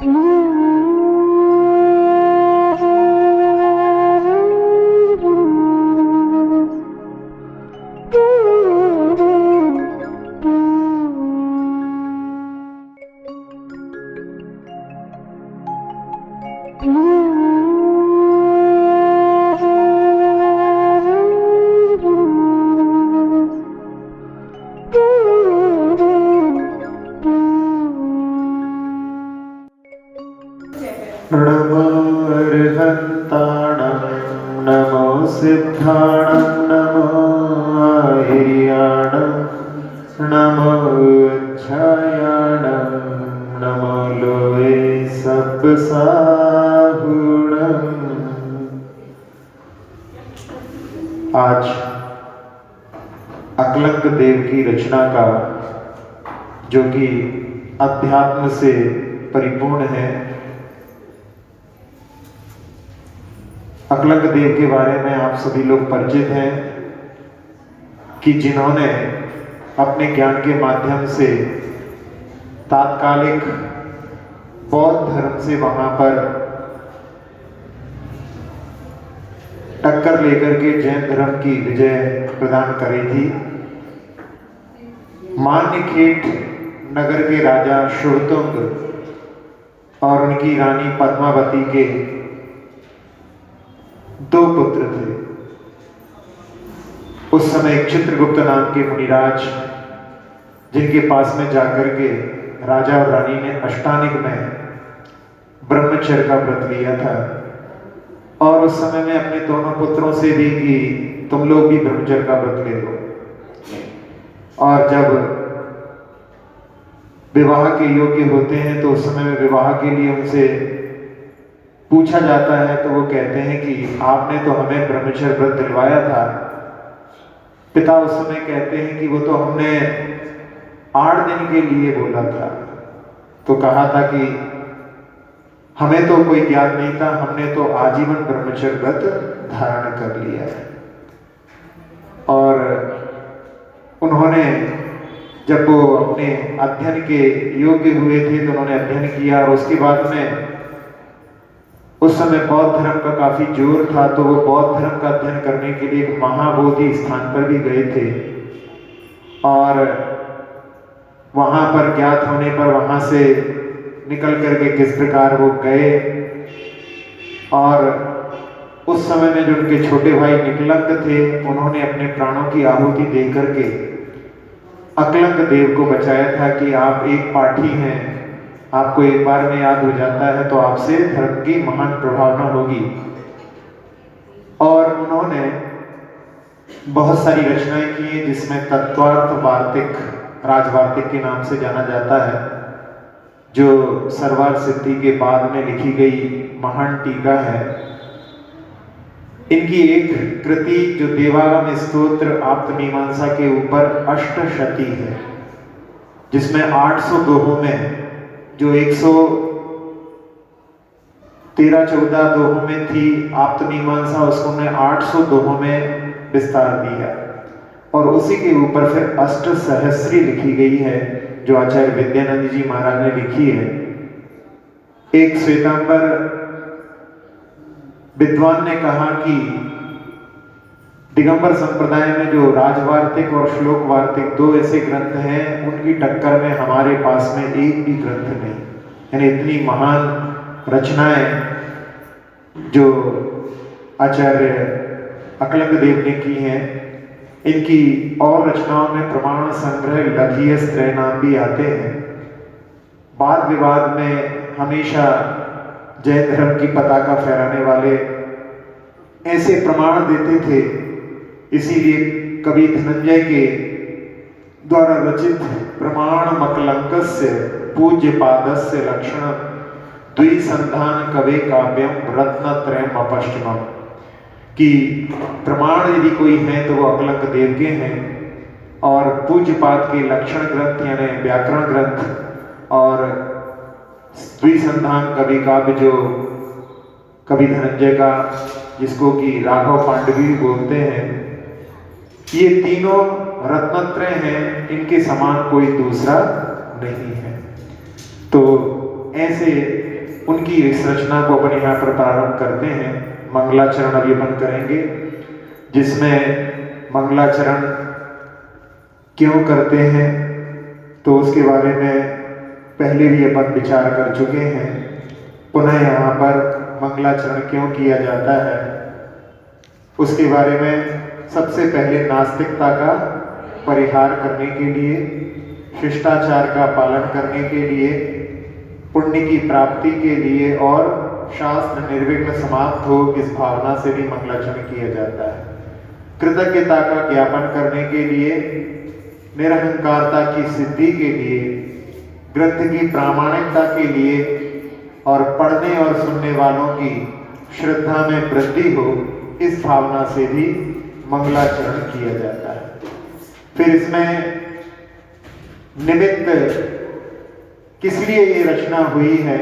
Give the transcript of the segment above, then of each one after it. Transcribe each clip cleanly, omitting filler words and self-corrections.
नमो अर्हन्ताणं नमो सिद्धाणं नमो हिरियाणं नमो छायाणं नमो लोए सब साहुणं। आज अकलंक देव की रचना का, जो कि अध्यात्म से परिपूर्ण है, अकलंक देव के बारे में आप सभी लोग परिचित हैं कि जिन्होंने अपने ज्ञान के माध्यम से तात्कालिक बौद्ध धर्म से वहां पर टक्कर लेकर के जैन धर्म की विजय प्रदान करी थी। मान्यखेट नगर के राजा शुरतुंग और उनकी रानी पद्मावती के दो पुत्र थे। उस समय एक चित्रगुप्त नाम के मुनिराज, जिनके पास में जाकर के राजा और रानी ने अष्टानिक में ब्रह्मचर्य का व्रत लिया था, और उस समय में अपने दोनों पुत्रों से भी कि तुम लोग भी ब्रह्मचर्य का व्रत ले लो। और जब विवाह के योग्य होते हैं तो उस समय में विवाह के लिए उनसे पूछा जाता है, तो वो कहते हैं कि आपने तो हमें ब्रह्मचर्य व्रत दिलवाया था। पिता उस समय कहते हैं कि वो तो हमने 8 दिन के लिए बोला था, तो कहा था कि हमें तो कोई ज्ञात नहीं था, हमने तो आजीवन ब्रह्मचर्य व्रत धारण कर लिया है। और उन्होंने जब वो अपने अध्ययन के योग्य हुए थे तो उन्होंने अध्ययन किया, और उसके बाद में उस समय बौद्ध धर्म का काफी जोर था, तो वो बौद्ध धर्म का अध्ययन करने के लिए एक महाबोधि स्थान पर भी गए थे। और वहां पर ज्ञात होने पर वहां से निकल करके किस प्रकार वो गए, और उस समय में जो उनके छोटे भाई निकलंक थे, उन्होंने अपने प्राणों की आहुति दे करके अकलंक देव को बचाया था कि आप एक पाठी हैं, आपको एक बार में याद हो जाता है तो आपसे धर्म की महान प्रभावना होगी। और उन्होंने बहुत सारी रचनाएं की हैं, जिसमें तत्वार्थ वार्तिक, राजवार्तिक के नाम से जाना जाता है, जो सर्वार्थ सिद्धि के बाद में लिखी गई महान टीका है। इनकी एक कृति जो देवागम स्तोत्र आप्तमीमांसा के ऊपर अष्टशती है, जिसमें 800 दोहों में, जो 113-14 दोहों में थी आप्तमीमांसा, उसको उन्होंने 800 दोहों में विस्तार दिया। और उसी के ऊपर फिर अष्टसहस्री लिखी गई है, जो आचार्य विद्यानंद जी महाराज ने लिखी है। एक श्वेतांबर विद्वान ने कहा कि दिगंबर संप्रदाय में जो राजवार्तिक और श्लोक वार्तिक 2 ऐसे ग्रंथ हैं, उनकी टक्कर में हमारे पास में एक भी ग्रंथ नहीं। यानी इतनी महान रचनाएं जो आचार्य अकलंक देव ने की हैं। इनकी और रचनाओं में प्रमाण संग्रह, लघियस्त्रय नाम भी आते हैं। वाद विवाद में हमेशा जैन धर्म की पताका फहराने वाले ऐसे प्रमाण देते थे, इसीलिए कवि धनंजय के द्वारा रचित प्रमाण मकलंकस्य पूज्य पादस्य लक्षण द्विसंधान कवे काव्यम रत्नत्रयम अपष्टमम, कि प्रमाण यदि कोई है तो वो अकलंक देव के हैं। और पूज्यपाद के लक्षण ग्रंथ यानी व्याकरण ग्रंथ और द्विसंधान कवि काव्य जो कवि धनंजय का, जिसको कि राघव पांडवी बोलते हैं, ये तीनों रत्नत्रय हैं, इनके समान कोई दूसरा नहीं है। तो ऐसे उनकी इस रचना को अपन यहाँ पर प्रारंभ करते हैं। मंगलाचरण अभी अपन करेंगे, जिसमें मंगलाचरण क्यों करते हैं तो उसके बारे में पहले भी अपन विचार कर चुके हैं। पुनः यहाँ पर मंगलाचरण क्यों किया जाता है उसके बारे में सबसे पहले नास्तिकता का परिहार करने के लिए, शिष्टाचार का पालन करने के लिए, पुण्य की प्राप्ति के लिए और शास्त्र निर्विघ्न समाप्त हो, इस भावना से भी मंगलाचरण किया जाता है। कृतज्ञता का ज्ञापन करने के लिए, निरहंकारता की सिद्धि के लिए, ग्रंथ की प्रामाणिकता के लिए और पढ़ने और सुनने वालों की श्रद्धा में वृद्धि हो, इस भावना से भी मंगलाचरण किया जाता है। फिर इसमें निमित्त किस लिए ये रचना हुई है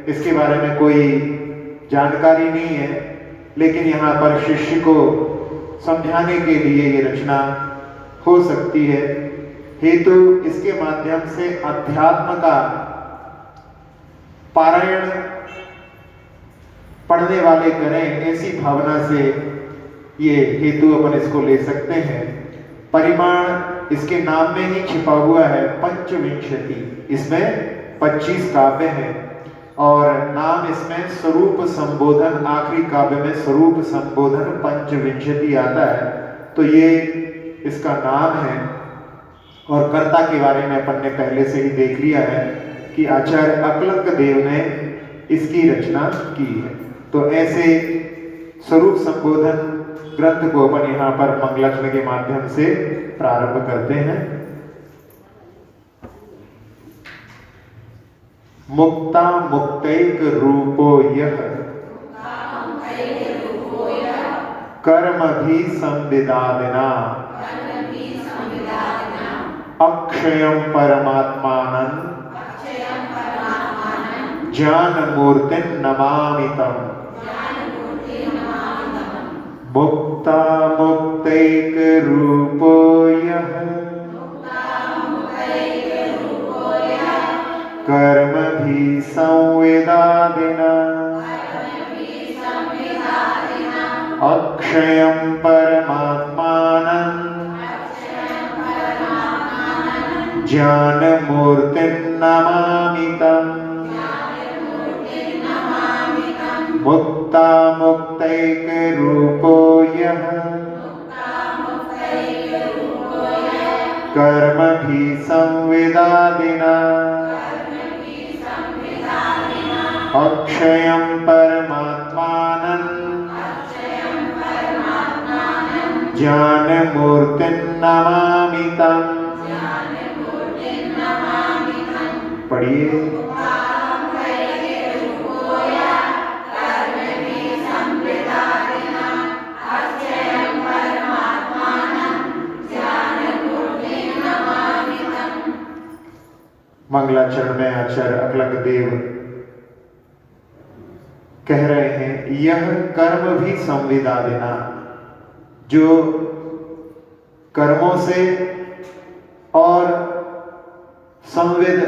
इसके बारे में कोई जानकारी नहीं है, लेकिन यहाँ पर शिष्य को समझाने के लिए ये रचना हो सकती है। हेतु इसके माध्यम से अध्यात्म का पारायण पढ़ने वाले करें, ऐसी भावना से ये हेतु अपन इसको ले सकते हैं। परिमाण इसके नाम में ही छिपा हुआ है, पंचविंशति, इसमें 25 काव्य हैं और नाम इसमें स्वरूप संबोधन, आखिरी काव्य में स्वरूप संबोधन पंचविंशति आता है, तो ये इसका नाम है। और कर्ता के बारे में अपन ने पहले से ही देख लिया है कि आचार्य अकलंक देव ने इसकी रचना की है। तो ऐसे स्वरूप संबोधन ग्रंथ को अपन यहाँ पर मंगलाचरण के माध्यम से प्रारंभ करते हैं। मुक्ता मुक्तैक रूपो यह कर्म भी संविदादिना अक्षयं परमात्मानं ज्ञान मूर्तिं नमामितम्। मुक्ता मुक्तैक रूपो यः कर्म भी संविदादिना अक्षयं परमात्मानं ज्ञान मूर्तिं नमामितम्। मुक्ता मुक्तैक रूपो यः कर्म भी संविदादिना अक्षयं परमात्मानं ज्ञान मूर्तिं नमामितम्। पढ़िए। मंगलाचरण में आचार्य अकलंक देव कह रहे हैं, यह कर्म भी संविदादिना, जो कर्मों से और संविद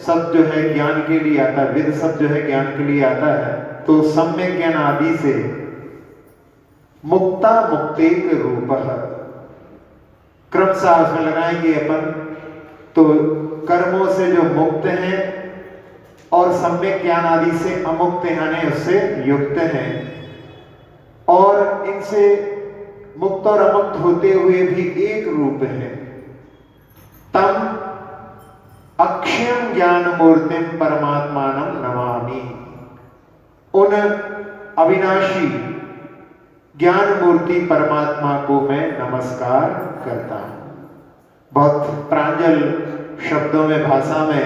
शब्द जो है ज्ञान के लिए आता है, विद शब्द जो है ज्ञान के लिए आता है, तो सम्यक ज्ञान आदि से मुक्ता मुक्तेक रूपः, क्रमशः उसमें लगाएंगे अपन, तो कर्मों से जो मुक्त हैं और सम्यक ज्ञान आदि से अमुक्त यानी उससे युक्त हैं, और इनसे मुक्त और अमुक्त होते हुए भी एक रूप है। तम अक्षयं ज्ञान मूर्तिं परमात्मानं नमामि, उन अविनाशी ज्ञान मूर्ति परमात्मा को मैं नमस्कार करता हूं। बहुत प्रांजल शब्दों में, भाषा में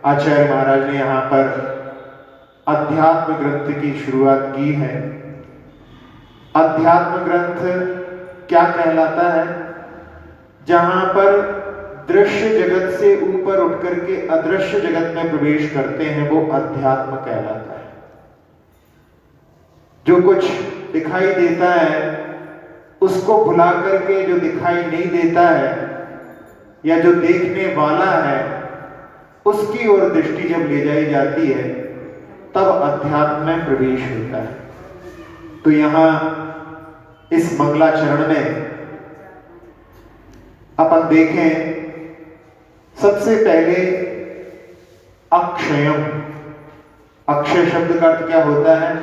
आचार्य महाराज ने यहाँ पर अध्यात्म ग्रंथ की शुरुआत की है। अध्यात्म ग्रंथ क्या कहलाता है? जहां पर दृश्य जगत से ऊपर उठ करके अदृश्य जगत में प्रवेश करते हैं, वो अध्यात्म कहलाता है। जो कुछ दिखाई देता है उसको भुला करके जो दिखाई नहीं देता है या जो देखने वाला है उसकी ओर दृष्टि जब ले जाई जाती है, तब अध्यात्म में प्रवेश होता है। तो यहाँ इस मंगलाचरण में अपन देखें, सबसे पहले अक्षयम। अक्षय शब्द का अर्थ क्या होता है?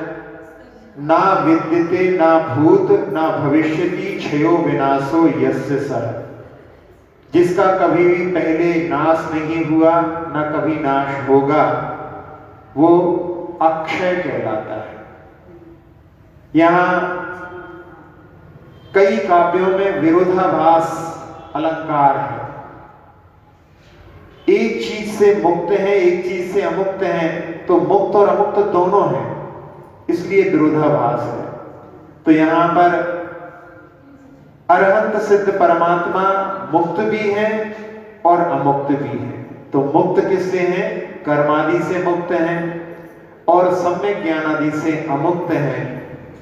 ना विद्यते ना भूत ना भविष्यति क्षयो विनाशो यस्य सः। जिसका कभी भी पहले नाश नहीं हुआ ना कभी नाश होगा, वो अक्षय कहलाता है। यहां कई काव्यों में विरोधाभास अलंकार है। एक चीज से मुक्त है, एक चीज से अमुक्त है, तो मुक्त और अमुक्त दोनों हैं, इसलिए विरोधाभास है। तो यहां पर अरहंत सिद्ध परमात्मा मुक्त भी है और अमुक्त भी है। तो मुक्त किससे है? कर्मादि से मुक्त है और सम्यक ज्ञान आदि से अमुक्त है।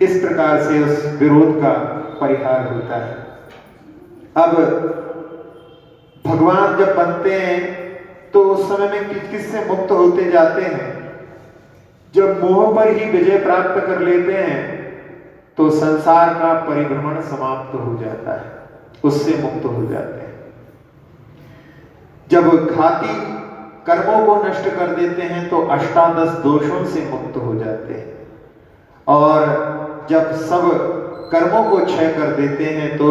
इस प्रकार से उस विरोध का परिहार होता है। अब भगवान जब बनते हैं तो उस समय में किस किस से मुक्त होते जाते हैं? जब मोह पर ही विजय प्राप्त कर लेते हैं तो संसार का परिभ्रमण समाप्त हो जाता है, उससे मुक्त हो जाते हैं। जब घाती कर्मों को नष्ट कर देते हैं तो अष्टादश दोषों से मुक्त हो जाते हैं, और जब सब कर्मों को क्षय कर देते हैं तो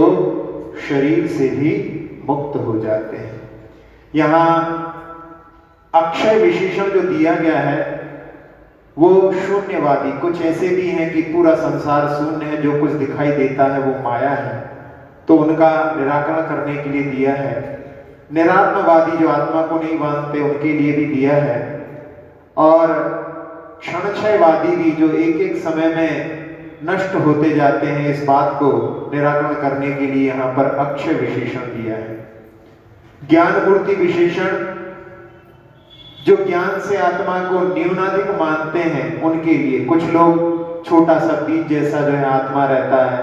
शरीर से भी मुक्त हो जाते हैं। यहाँ अक्षय विशेषण जो दिया गया है वो शून्यवादी, कुछ ऐसे भी हैं कि पूरा संसार शून्य है, जो कुछ दिखाई देता है वो माया है, तो उनका निराकरण करने के लिए दिया है। निरात्मवादी जो आत्मा को नहीं मानते उनके लिए भी दिया है, और क्षणक्षयवादी भी जो एक एक समय में नष्ट होते जाते हैं, इस बात को निराकरण करने के लिए यहाँ पर अक्षय विशेषण दिया है। ज्ञान मूर्ति विशेषण, जो ज्ञान से आत्मा को न्यूनाधिक मानते हैं उनके लिए, कुछ लोग छोटा सा बीज जैसा जो है आत्मा रहता है,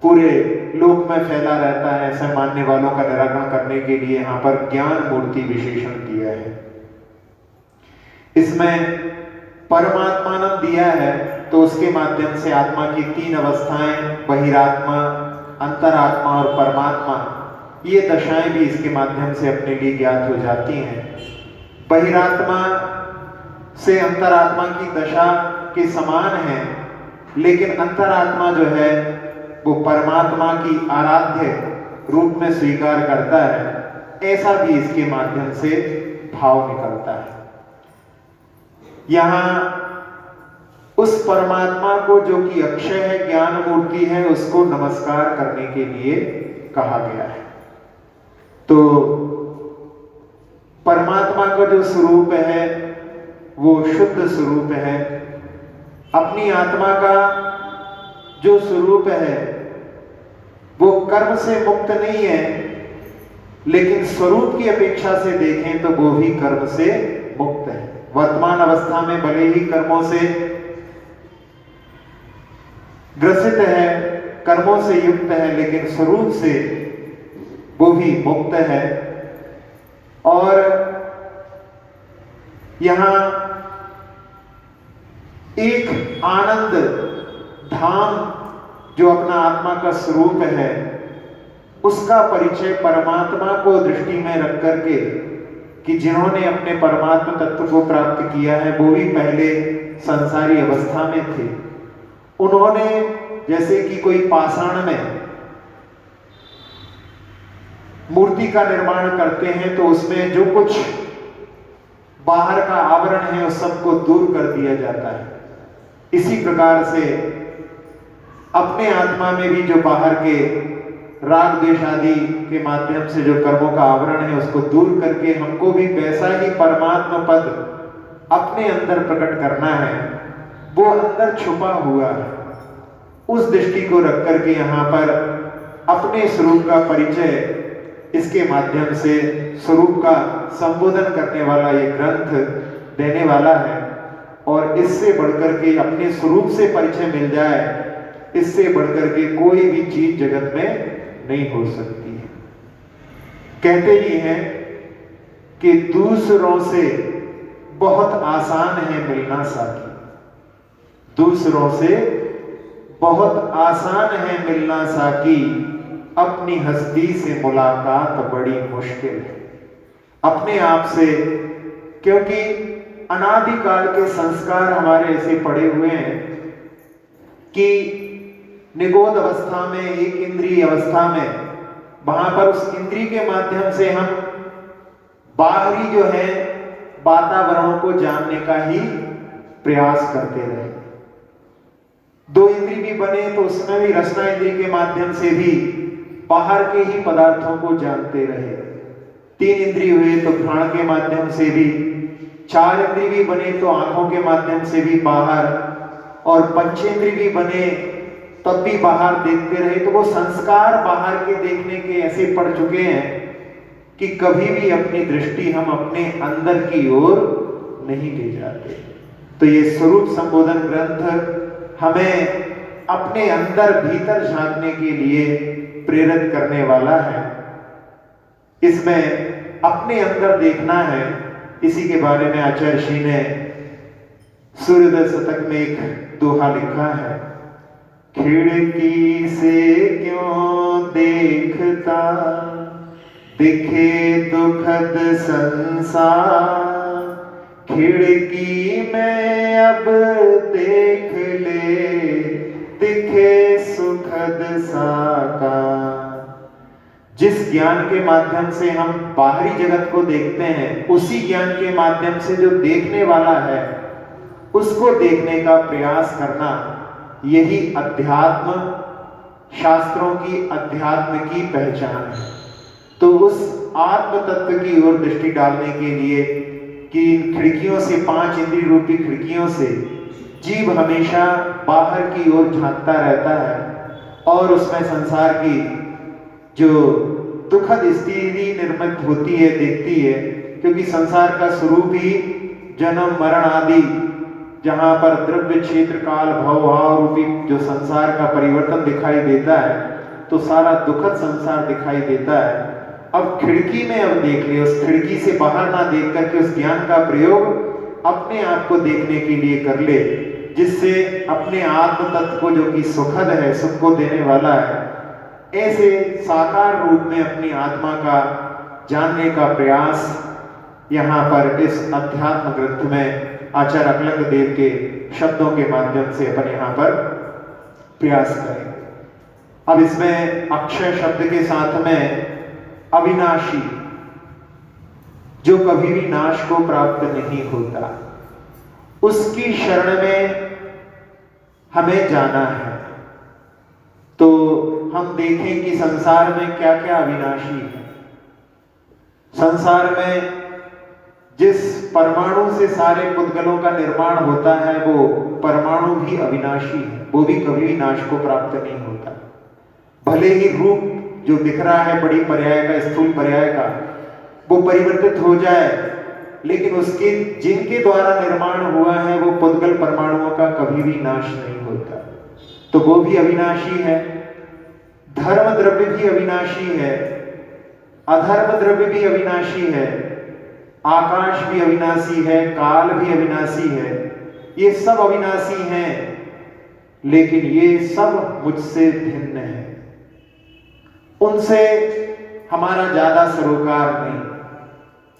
पूरे लोक में फैला रहता है, ऐसा मानने वालों का निराकरण करने के लिए यहाँ पर ज्ञान मूर्ति विशेषण दिया है। इसमें परमात्मानम दिया है, तो उसके माध्यम से आत्मा की तीन अवस्थाएं, बहिरात्मा, अंतरात्मा और परमात्मा, ये दशाएं भी इसके माध्यम से अपने लिए ज्ञात हो जाती हैं। बहिरात्मा से अंतरात्मा की दशा के समान है, लेकिन अंतरात्मा जो है वो परमात्मा की आराध्य रूप में स्वीकार करता है, ऐसा भी इसके माध्यम से भाव निकलता है। यहाँ उस परमात्मा को जो कि अक्षय है, ज्ञान मूर्ति है, उसको नमस्कार करने के लिए कहा गया है। तो परमात्मा का जो स्वरूप है वो शुद्ध स्वरूप है। अपनी आत्मा का जो स्वरूप है वो कर्म से मुक्त नहीं है, लेकिन स्वरूप की अपेक्षा से देखें तो वो भी कर्म से मुक्त है। वर्तमान अवस्था में भले ही कर्मों से ग्रसित है, कर्मों से युक्त है, लेकिन स्वरूप से वो भी मुक्त है। और यहां एक आनंद धाम जो अपना आत्मा का स्वरूप है, उसका परिचय परमात्मा को दृष्टि में रख करके, कि जिन्होंने अपने परमात्मा तत्व को प्राप्त किया है वो भी पहले संसारी अवस्था में थे। उन्होंने जैसे कि कोई पाषाण में मूर्ति का निर्माण करते हैं तो उसमें जो कुछ बाहर का आवरण है उस सबको दूर कर दिया जाता है। इसी प्रकार से अपने आत्मा में भी जो बाहर के राग द्वेष आदि के माध्यम से जो कर्मों का आवरण है उसको दूर करके हमको भी वैसा ही परमात्मा पद अपने अंदर प्रकट करना है, वो अंदर छुपा हुआ है। उस दृष्टि को रख करके यहाँ पर अपने स्वरूप का परिचय इसके माध्यम से स्वरूप का संबोधन करने वाला ये ग्रंथ देने वाला है। और इससे बढ़कर के अपने स्वरूप से परिचय मिल जाए, इससे बढ़कर के कोई भी चीज जगत में नहीं हो सकती है। कहते ही हैं कि दूसरों से बहुत आसान है मिलना साकी, दूसरों से बहुत आसान है मिलना साकी, अपनी हस्ती से मुलाकात बड़ी मुश्किल है। अपने आप से, क्योंकि अनादिकाल के संस्कार हमारे ऐसे पड़े हुए हैं कि निगोद अवस्था में, एक इंद्रिय अवस्था में, वहां पर उस इंद्रिय के माध्यम से हम बाहरी जो है वातावरणों को जानने का ही प्रयास करते रहे। दो इंद्रिय भी बने तो उसमें भी रसना इंद्रिय के माध्यम से भी बाहर के ही पदार्थों को जानते रहे। तीन इंद्रिय हुए तो घ्राण के माध्यम से भी, चार इंद्रिय भी बने तो आंखों के माध्यम से भी बाहर, और पंचेंद्रिय भी बने तब भी बाहर देखते रहे। तो वो संस्कार बाहर के देखने के ऐसे पड़ चुके हैं कि कभी भी अपनी दृष्टि हम अपने अंदर की ओर नहीं ले जाते। तो ये स्वरूप संबोधन ग्रंथ हमें अपने अंदर भीतर झांकने के लिए प्रेरित करने वाला है। इसमें अपने अंदर देखना है। इसी के बारे में आचार्य श्री ने सूर्योदय शतक में एक दोहा लिखा है, खिड़की से क्यों देखता दिखे दुखद संसार, खिड़की में अब देख ले दिखे सुखद साकार। जिस ज्ञान के माध्यम से हम बाहरी जगत को देखते हैं, उसी ज्ञान के माध्यम से जो देखने वाला है उसको देखने का प्रयास करना, यही अध्यात्म शास्त्रों की, अध्यात्म की पहचान है। तो उस आत्म तत्व की ओर दृष्टि डालने के लिए कि इन खिड़कियों से, पांच इंद्रिय रूपी खिड़कियों से जीव हमेशा बाहर की ओर झांकता रहता है और उसमें संसार की जो दुखद स्थिति निर्मित होती है देखती है। क्योंकि संसार का स्वरूप ही जन्म मरण आदि, जहां पर द्रव्य क्षेत्र काल भव भाव रूपी जो संसार का परिवर्तन दिखाई देता है, तो सारा दुखद संसार दिखाई देता है। अब खिड़की में अब देख ले, उस खिड़की से बाहर ना देख करके उस ज्ञान का प्रयोग अपने आप को देखने के लिए कर ले, जिससे अपने आत्म तत्व को, जो कि सुखद है, सुख को देने वाला है, ऐसे साकार रूप में अपनी आत्मा का जानने का प्रयास यहाँ पर इस अध्यात्म ग्रंथ में आचार्य अकलंग देव के शब्दों के माध्यम से अपन यहाँ पर प्रयास करें। अब इसमें अक्षय शब्द के साथ में अविनाशी, जो कभी भी नाश को प्राप्त नहीं होता, उसकी शरण में हमें जाना है। तो हम देखें कि संसार में क्या क्या अविनाशी है। संसार में जिस परमाणु से सारे पुद्गलों का निर्माण होता है, वो परमाणु भी अविनाशी है, वो भी कभी भी नाश को प्राप्त नहीं होता। भले ही रूप जो दिख रहा है बड़ी पर्याय का, स्थूल पर्याय का, वो परिवर्तित हो जाए, लेकिन उसके जिनके द्वारा निर्माण हुआ है वो पुद्गल परमाणुओं का कभी भी नाश नहीं होता। तो वो भी अविनाशी है। धर्म द्रव्य भी अविनाशी है, अधर्म द्रव्य भी अविनाशी है, आकाश भी अविनाशी है, काल भी अविनाशी है। ये सब अविनाशी हैं, लेकिन ये सब मुझसे भिन्न है। उनसे हमारा ज्यादा सरोकार नहीं।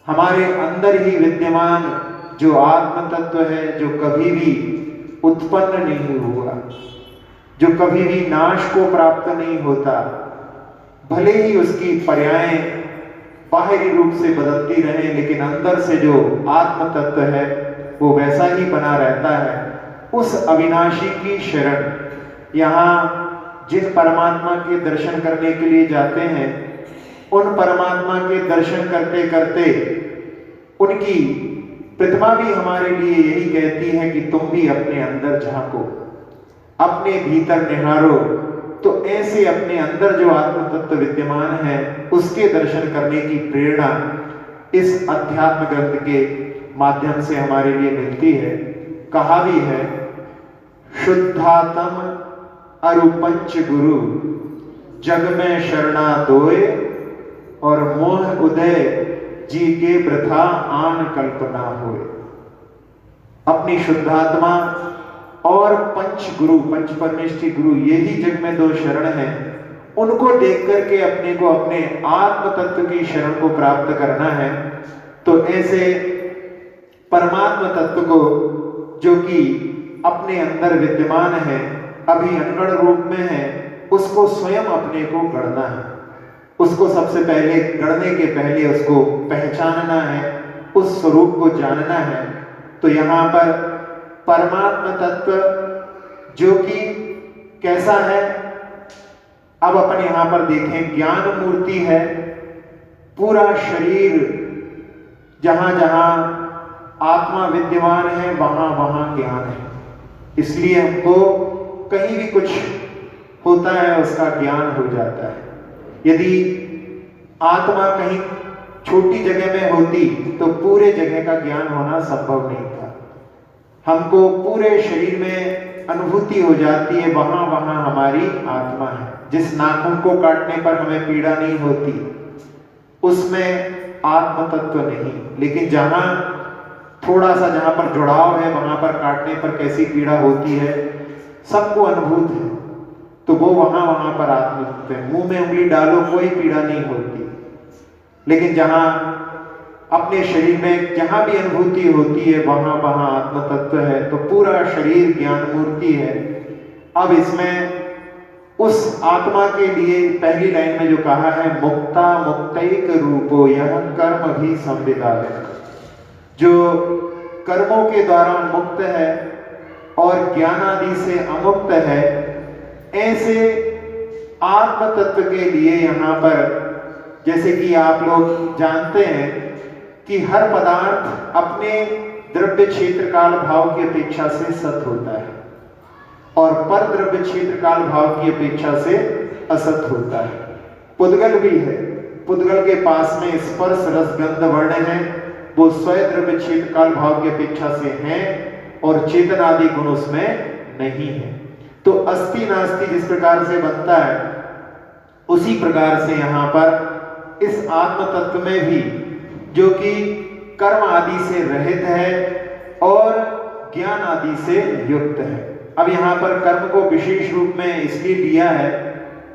हमारे अंदर ही विद्यमान जो आत्म तत्व है, जो कभी भी उत्पन्न नहीं हुआ, जो कभी भी नाश को प्राप्त नहीं होता, भले ही उसकी पर्यायें बाहरी रूप से बदलती रहे, लेकिन अंदर से जो आत्म तत्व है वो वैसा ही बना रहता है। उस अविनाशी की शरण, यहाँ जिन परमात्मा के दर्शन करने के लिए जाते हैं, उन परमात्मा के दर्शन करते करते उनकी प्रतिमा भी हमारे लिए यही कहती है कि तुम भी अपने अंदर झांको, अपने भीतर निहारो। तो ऐसे अपने अंदर जो आत्म तत्व विद्यमान है, उसके दर्शन करने की प्रेरणा इस अध्यात्म ग्रंथ के माध्यम से हमारे लिए मिलती है। कहा भी है, शुद्धातम अरुपंच गुरु जग में शरणा दोए, और मोह उदय जी के प्रथा आन कल्पना होए। अपनी शुद्धात्मा और पंच गुरु, पंच परमेष्ठी गुरु, यही जग में दो शरण हैं, उनको देख करके अपने को अपने आत्म तत्व की शरण को प्राप्त करना है। तो ऐसे परमात्म तत्व को जो कि अपने अंदर विद्यमान है, अभी अनगढ़ रूप में है, उसको स्वयं अपने को गढ़ना है। उसको सबसे पहले गढ़ने के पहले उसको पहचानना है, उस स्वरूप को जानना है। तो यहाँ पर परमात्म तत्व जो कि कैसा है, अब अपन यहाँ पर देखें, ज्ञान मूर्ति है। पूरा शरीर जहां जहां आत्मा विद्यमान है वहां वहां ज्ञान है। इसलिए हमको कहीं भी कुछ होता है उसका ज्ञान हो जाता है। यदि आत्मा कहीं छोटी जगह में होती तो पूरे जगह का ज्ञान होना संभव नहीं था। हमको पूरे शरीर में अनुभूति हो जाती है, वहां वहां हमारी आत्मा है। जिस नाखून को काटने पर हमें पीड़ा नहीं होती उसमें आत्म तत्व नहीं, लेकिन जहां थोड़ा सा जहां पर जुड़ाव है वहां पर काटने पर कैसी पीड़ा होती है सबको अनुभूत है। तो वो वहां वहां पर आत्म तत्व है। मुंह में उंगली डालो कोई पीड़ा नहीं होती, लेकिन जहां अपने शरीर में जहां भी अनुभूति होती है वहां वहां आत्म तत्व है। तो पूरा शरीर ज्ञान मूर्ति है। अब इसमें उस आत्मा के लिए पहली लाइन में जो कहा है, मुक्ता मुक्तैक रूपो यह कर्म भी संविदाय, जो कर्मों के द्वारा मुक्त है और ज्ञान आदि से अमुक्त है, ऐसे आत्म तत्व के लिए यहाँ पर जैसे कि आप लोग जानते हैं कि हर पदार्थ अपने द्रव्य क्षेत्र काल भाव की अपेक्षा से सत होता है और पर द्रव्य क्षेत्र काल भाव की अपेक्षा से असत होता है। पुद्गल भी है, पुद्गल के पास में स्पर्श रस गंध वर्ण है, वो स्वयं द्रव्य क्षेत्र काल भाव की अपेक्षा से हैं और चेतन आदि गुण उसमें नहीं है। तो अस्थि नास्ति जिस प्रकार से बनता है उसी प्रकार से यहाँ पर इस आत्म तत्व में भी जो कि कर्म आदि से रहित है और ज्ञान आदि से युक्त है। अब यहाँ पर कर्म को विशेष रूप में इसलिए लिया है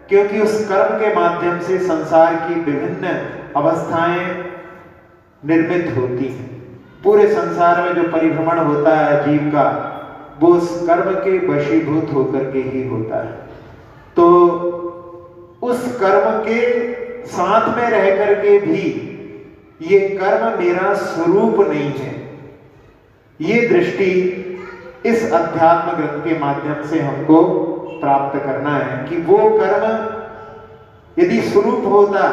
क्योंकि उस कर्म के माध्यम से संसार की विभिन्न अवस्थाएं निर्मित होती हैं। पूरे संसार में जो परिभ्रमण होता है जीव का, वो उस कर्म के वशीभूत होकर के ही होता है। तो उस कर्म के साथ में रह करके भी ये कर्म मेरा स्वरूप नहीं है, ये दृष्टि इस अध्यात्म ग्रंथ के माध्यम से हमको प्राप्त करना है कि वो कर्म यदि स्वरूप होता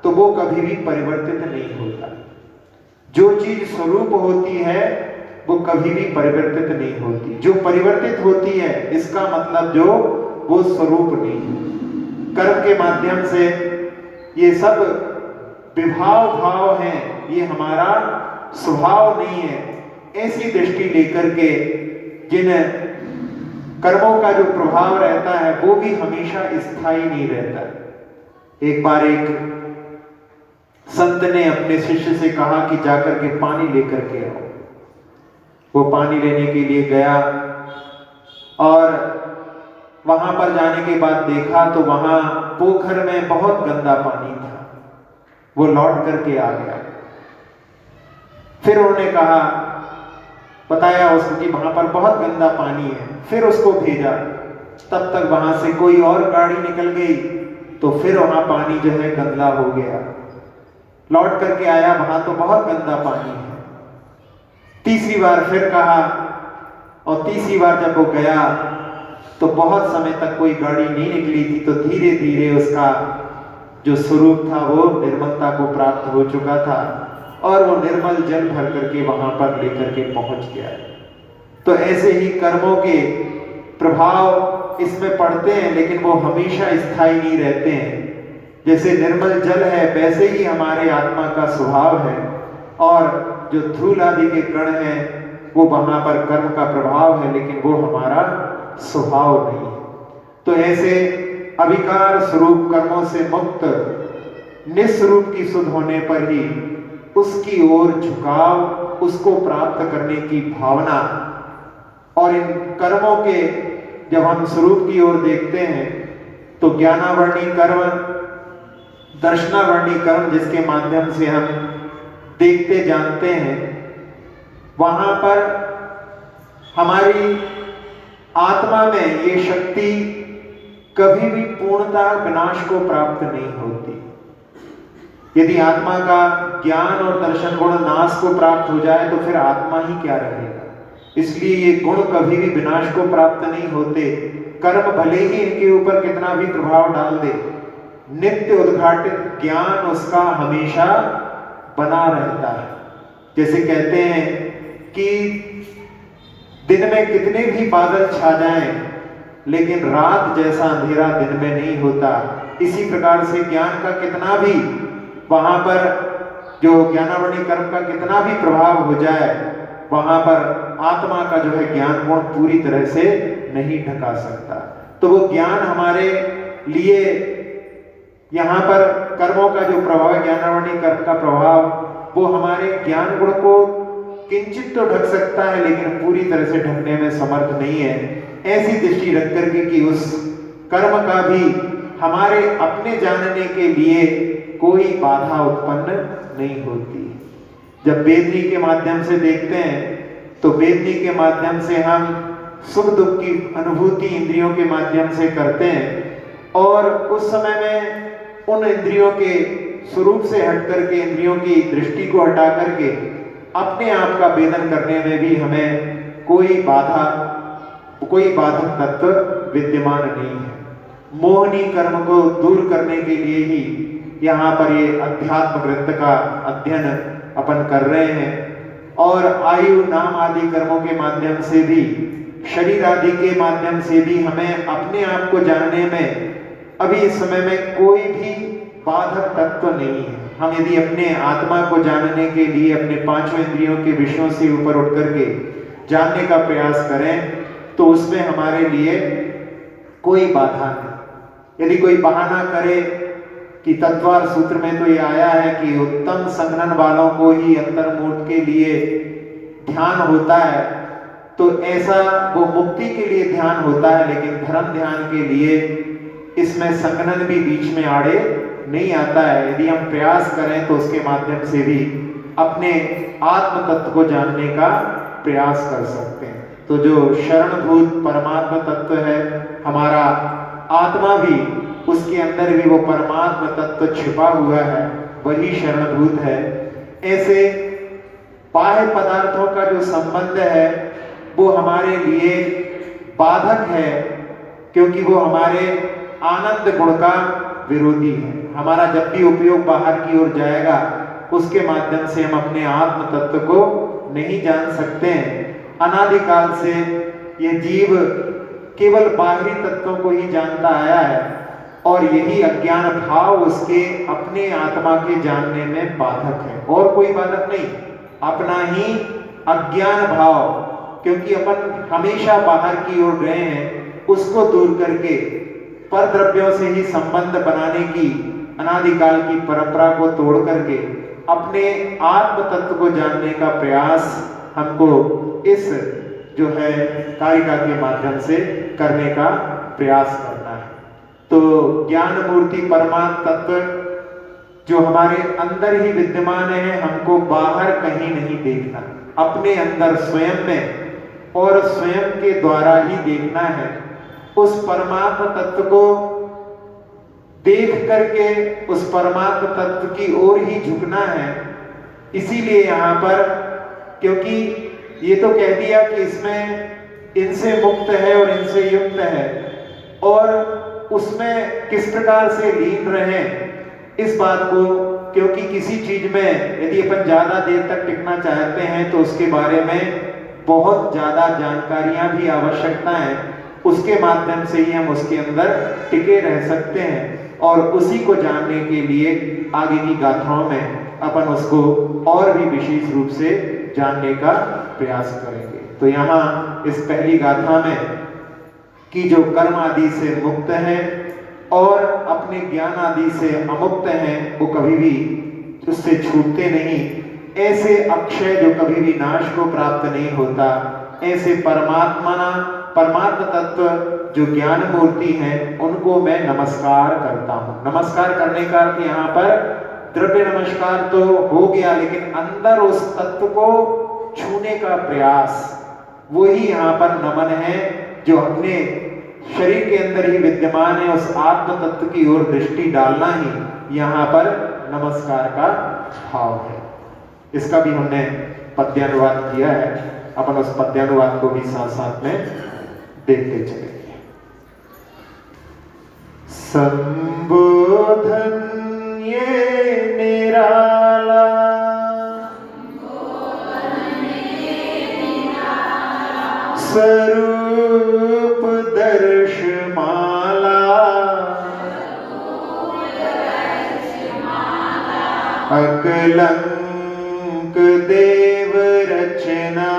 तो वो कभी भी परिवर्तित नहीं होता। जो चीज स्वरूप होती है वो कभी भी परिवर्तित नहीं होती। जो परिवर्तित होती है इसका मतलब जो वो स्वरूप नहीं है। कर्म के माध्यम से ये सब विभाव भाव हैं, ये हमारा स्वभाव नहीं है। ऐसी दृष्टि लेकर के जिन कर्मों का जो प्रभाव रहता है वो भी हमेशा स्थायी नहीं रहता। एक बार एक संत ने अपने शिष्य से कहा कि जाकर के पानी लेकर के आओ। वो पानी लेने के लिए गया और वहां पर जाने के बाद देखा तो वहां पोखर में बहुत गंदा पानी था। वो लौट करके आ गया। फिर उन्होंने कहा, बताया उसको कि वहां पर बहुत गंदा पानी है। फिर उसको भेजा, तब तक वहां से कोई और गाड़ी निकल गई तो फिर वहां पानी जो है गंदा हो गया। लौट करके आया, वहां तो बहुत गंदा पानी है। तीसरी बार फिर कहा और तीसरी बार जब वो गया तो बहुत समय तक कोई गाड़ी नहीं निकली थी। तो धीरे धीरे उसका जो स्वरूप था वो निर्मलता को प्राप्त हो चुका था और वो निर्मल जल भर करके वहां पर लेकर के पहुंच गया। तो ऐसे ही कर्मों के प्रभाव इसमें पड़ते हैं लेकिन वो हमेशा स्थायी नहीं रहते हैं। जैसे निर्मल जल है वैसे ही हमारे आत्मा का स्वभाव है और जो धूल आदि के कण हैं वो वहां पर कर्म का प्रभाव है लेकिन वो हमारा स्वभाव नहीं है। तो ऐसे अविकार स्वरूप कर्मों से मुक्त निस्वरूप की सुध होने पर ही उसकी ओर झुकाव उसको प्राप्त करने की भावना। और इन कर्मों के जब हम स्वरूप की ओर देखते हैं तो ज्ञानावर्णी कर्म, दर्शनावर्णी कर्म जिसके माध्यम से हम देखते जानते हैं, वहां पर हमारी आत्मा में ये शक्ति कभी भी पूर्णतः विनाश को प्राप्त नहीं होती। यदि आत्मा का ज्ञान और दर्शन गुण नाश को प्राप्त हो जाए तो फिर आत्मा ही क्या रहेगा। इसलिए ये गुण कभी भी विनाश को प्राप्त नहीं होते। कर्म भले ही इनके ऊपर कितना भी प्रभाव डाल दे, नित्य उद्घाटित ज्ञान उसका हमेशा बना रहता है। जैसे कहते हैं कि दिन में कितने भी बादल छा जाएं, लेकिन रात जैसा अंधेरा दिन में नहीं होता। इसी प्रकार से ज्ञान का कितना भी वहां पर जो ज्ञानावर्णी कर्म का कितना भी प्रभाव हो जाए, वहां पर आत्मा का जो है ज्ञान गुण पूरी तरह से नहीं ढका सकता। तो वो ज्ञान हमारे लिए यहाँ पर कर्मों का जो प्रभाव है, ज्ञानावर्णी कर्म का प्रभाव, वो हमारे ज्ञान गुण को किंचित तो ढक सकता है, लेकिन पूरी तरह से ढकने में समर्थ नहीं है। ऐसी दृष्टि रख करके कि उस कर्म का भी हमारे अपने जानने के लिए कोई बाधा उत्पन्न नहीं होती। जब वेदनी के माध्यम से देखते हैं तो वेदनी के माध्यम से हम सुख दुख की अनुभूति इंद्रियों के माध्यम से करते हैं, और उस समय में उन इंद्रियों के स्वरूप से हट करके, इंद्रियों की दृष्टि को हटा करके अपने आप का वेदन करने में भी हमें कोई बाधक तत्व विद्यमान नहीं है। मोहनी कर्म को दूर करने के लिए ही यहाँ पर ये अध्यात्म ग्रंथ का अध्ययन अपन कर रहे हैं, और आयु नाम आदि कर्मों के माध्यम से भी, शरीर आदि के माध्यम से भी हमें अपने आप को जानने में अभी इस समय में कोई भी बाधक तत्व नहीं है। हम यदि अपने आत्मा को जानने के लिए अपने पांचों इंद्रियों के विषयों से ऊपर उठ करके जानने का प्रयास करें तो उसमें हमारे लिए कोई बाधा नहीं। यदि कोई बहाना करे कि तत्वार सूत्र में तो ये आया है कि उत्तम संघनन वालों को ही अंतर्मूर्त के लिए ध्यान होता है, तो ऐसा वो मुक्ति के लिए ध्यान होता है, लेकिन धर्म ध्यान के लिए इसमें संघनन भी बीच में आड़े नहीं आता है। यदि हम प्रयास करें तो उसके माध्यम से भी अपने आत्म तत्व को जानने का प्रयास कर सकते हैं। तो जो शरणभूत परमात्मा तत्व है हमारा आत्मा भी, उसके अंदर भी वो परमात्मा तत्व छिपा हुआ है, वही शरणभूत है। ऐसे बाह्य पदार्थों का जो संबंध है वो हमारे लिए बाधक है, क्योंकि वो हमारे आनंद गुण का विरोधी है। हमारा जब भी उपयोग बाहर की ओर जाएगा उसके माध्यम से हम अपने आत्म तत्व को नहीं जान सकते हैं। अनादिकाल से यह जीव केवल बाहरी तत्वों को ही जानता आया है, और यही अज्ञान भाव उसके अपने आत्मा के जानने में बाधक है, और कोई बाधक नहीं, अपना ही अज्ञान भाव। क्योंकि अपन हमेशा बाहर की ओर गए हैं, उसको दूर करके पर द्रव्यों से ही संबंध बनाने की अनादिकाल की परंपरा को तोड़ करके अपने आत्म तत्व को जानने का प्रयास हमको इस जो है कारिका के माध्यम से करने का प्रयास करना है। तो ज्ञान मूर्ति परमात्म तत्व जो हमारे अंदर ही विद्यमान है, हमको बाहर कहीं नहीं देखना, अपने अंदर स्वयं में और स्वयं के द्वारा ही देखना है। उस परमात्म तत्व को देख करके उस परमात्म तत्व की ओर ही झुकना है। इसीलिए यहाँ पर, क्योंकि ये तो कह दिया कि इसमें इनसे मुक्त है और इनसे युक्त है, और उसमें किस प्रकार से लीन रहे इस बात को, क्योंकि किसी चीज में यदि अपन ज्यादा देर तक टिकना चाहते हैं तो उसके बारे में बहुत ज्यादा जानकारियां भी आवश्यकता है, उसके माध्यम से ही हम उसके अंदर टिके रह सकते हैं। और उसी को जानने के लिए आगे की गाथाओं में अपन उसको और भी विशेष रूप से जानने का प्रयास करेंगे। तो यहाँ इस पहली गाथा में कि जो कर्म आदि से मुक्त हैं और अपने ज्ञान आदि से अमुक्त हैं, वो कभी भी उससे छूटते नहीं, ऐसे अक्षय जो कभी भी नाश को प्राप्त नहीं होता, ऐसे परमात्म तत्व जो ज्ञान मूर्ति है, उनको मैं नमस्कार करता हूँ। नमस्कार करने का अर्थ यहाँ पर द्रव्य नमस्कार तो हो गया, लेकिन अंदर उस तत्व को छूने का प्रयास, वही यहाँ पर नमन है, जो अपने शरीर के अंदर ही विद्यमान है। उस आत्म तत्व की ओर दृष्टि डालना ही यहाँ पर नमस्कार का भाव है। इसका भी हमने पद्यानुवाद किया है, अपन उस पद्यानुवाद को भी साथ साथ में देखते चलेंगे। संबोधन ये निराला, स्वरूप दर्शमाला, अकलंक देव रचना,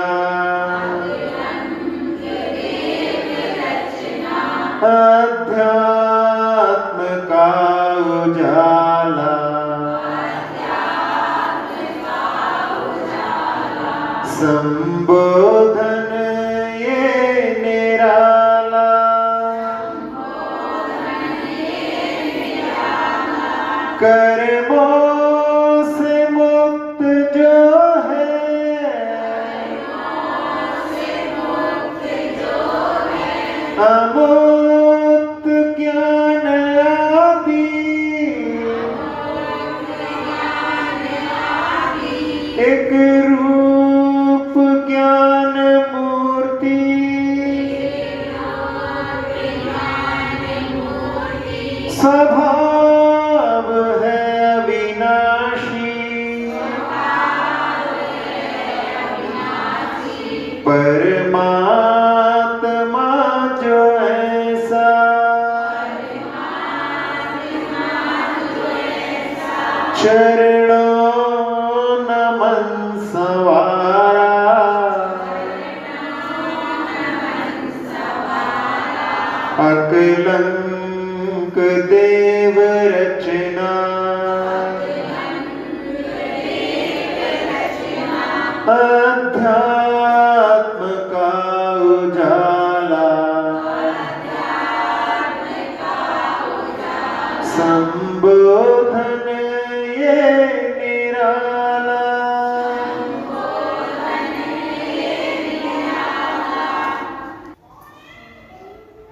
अध्यात्म का उजाला, संबोधन ये निराला, कर्मों से मुक्त जो है, अमुक्त ज्ञान आदि, एक रूप ज्ञान मूर्ति, स्वभाव है अविनाशी, परमात्मा जो ऐसा, चरणों नमन सवारा, अकलंक देव रचना, अध्यात्म का उजाला, संबोधन ये निराला,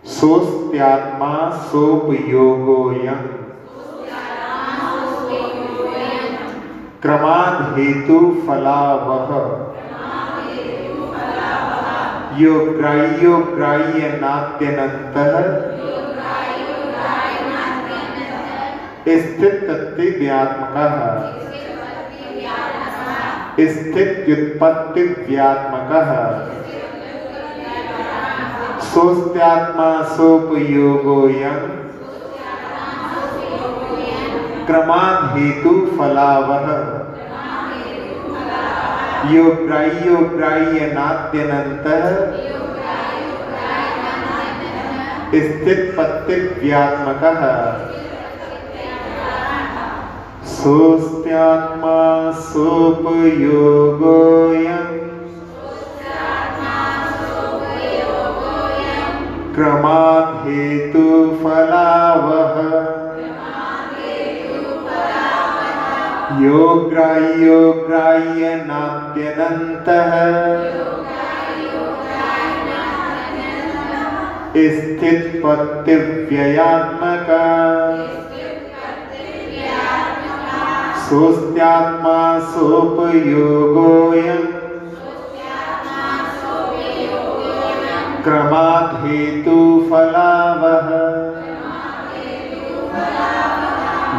सोस्त्यात्मा सोपयोगोऽयं, क्रमाद् हेतु फलावह, योग्राह्यो ग्राह्य नात्यनन्तः, स्थित्यत्पत्तिव्यात्मकः, स्थित्युत्पत्तिव्यात्मकः, सोस्त्यात्मा सोपयोगोऽयं, क्रमाद् हेतु फलावह, योग्राह्यो ग्राह्य नात्यनन्तः, स्थित्यत्पत्तिव्यात्मकः, सोस्त्यात्मा सोपयोगोऽयं, क्रमाद् हेतु फलावह, योग्राह्यो ग्राह्य नात्यनन्तः, स्थित्यत्पत्तिव्ययात्मकः, सोस्त्यात्मा सोपयोगोऽयं, क्रमाद् हेतु फलावह,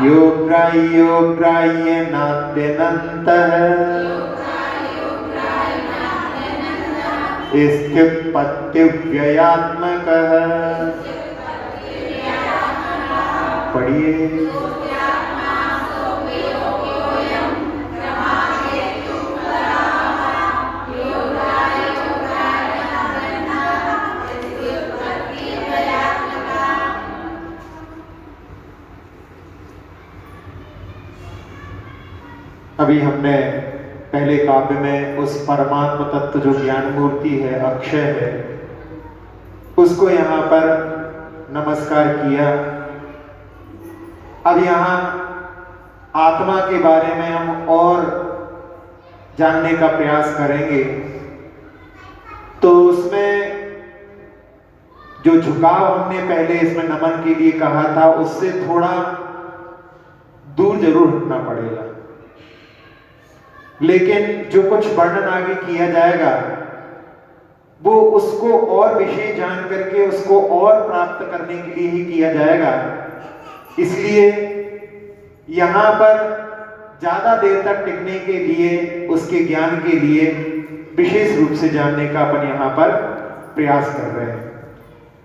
योग्राह्यो ग्राह्य नात्यनन्तः, स्थित्यत्पत्तिव्ययात्मकः। पढ़िए। अभी हमने पहले काव्य में उस परमात्म तत्व जो ज्ञान मूर्ति है, अक्षय है, उसको यहाँ पर नमस्कार किया। अब यहाँ आत्मा के बारे में हम और जानने का प्रयास करेंगे। तो उसमें जो झुकाव हमने पहले इसमें नमन के लिए कहा था, उससे थोड़ा दूर जरूर हटना पड़ेगा, लेकिन जो कुछ वर्णन आगे किया जाएगा वो उसको और विषय जान करके उसको और प्राप्त करने के लिए ही किया जाएगा। इसलिए यहां पर ज्यादा देर तक टिकने के लिए, उसके ज्ञान के लिए विशेष रूप से जानने का अपन यहां पर प्रयास कर रहे हैं।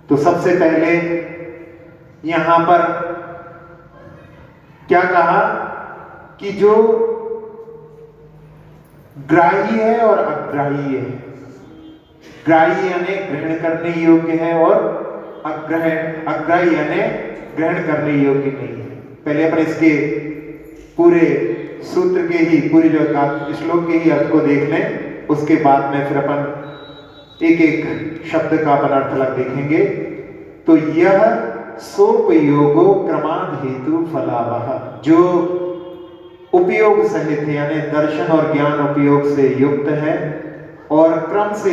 तो सबसे पहले यहां पर क्या कहा कि जो ग्राही है और अग्राही है। ग्राही यानी ग्रहण करने योग्य है और अग्राही यानी ग्रहण करने योग्य नहीं है। पहले अपन इसके पूरे सूत्र के ही, पूरे जो श्लोक के ही अर्थ को देख लें, उसके बाद में फिर अपन एक एक शब्द का अपन अर्थ अलग देखेंगे। तो यह सोपयोगो क्रमाद हेतु फलावह, जो उपयोग सहित है यानी दर्शन और ज्ञान उपयोग से युक्त है और क्रम से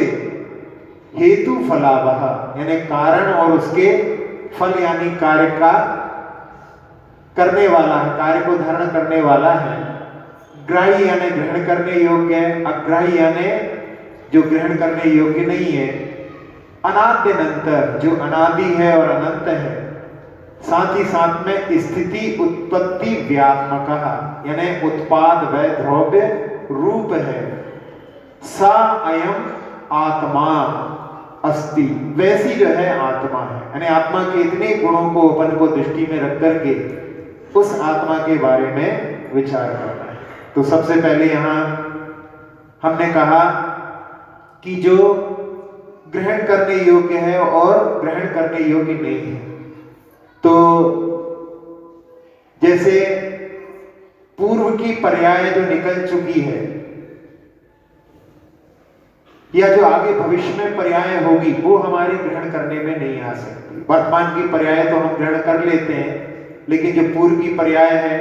हेतु फलावह यानी कारण और उसके फल यानी कार्य का करने वाला है, कार्य को धारण करने वाला है। ग्राही यानी ग्रहण करने योग्य है, अग्राही यानी जो ग्रहण करने योग्य नहीं है। अनाद्यनंतर जो अनादि है और अनंत है, साथ ही साथ में स्थिति उत्पत्ति व्यात्मक यानी उत्पाद व द्रव्य रूप है। सा अयम आत्मा अस्ति, वैसी जो है आत्मा है, यानी आत्मा के इतने गुणों को अपन को दृष्टि में रख करके उस आत्मा के बारे में विचार करना है। तो सबसे पहले यहां हमने कहा कि जो ग्रहण करने योग्य है और ग्रहण करने योग्य नहीं है। तो जैसे पूर्व की पर्याय जो निकल चुकी है या जो आगे भविष्य में पर्याय होगी, वो हमारे ग्रहण करने में नहीं आ सकती। वर्तमान की पर्याय तो हम ग्रहण कर लेते हैं, लेकिन जो पूर्व की पर्याय है,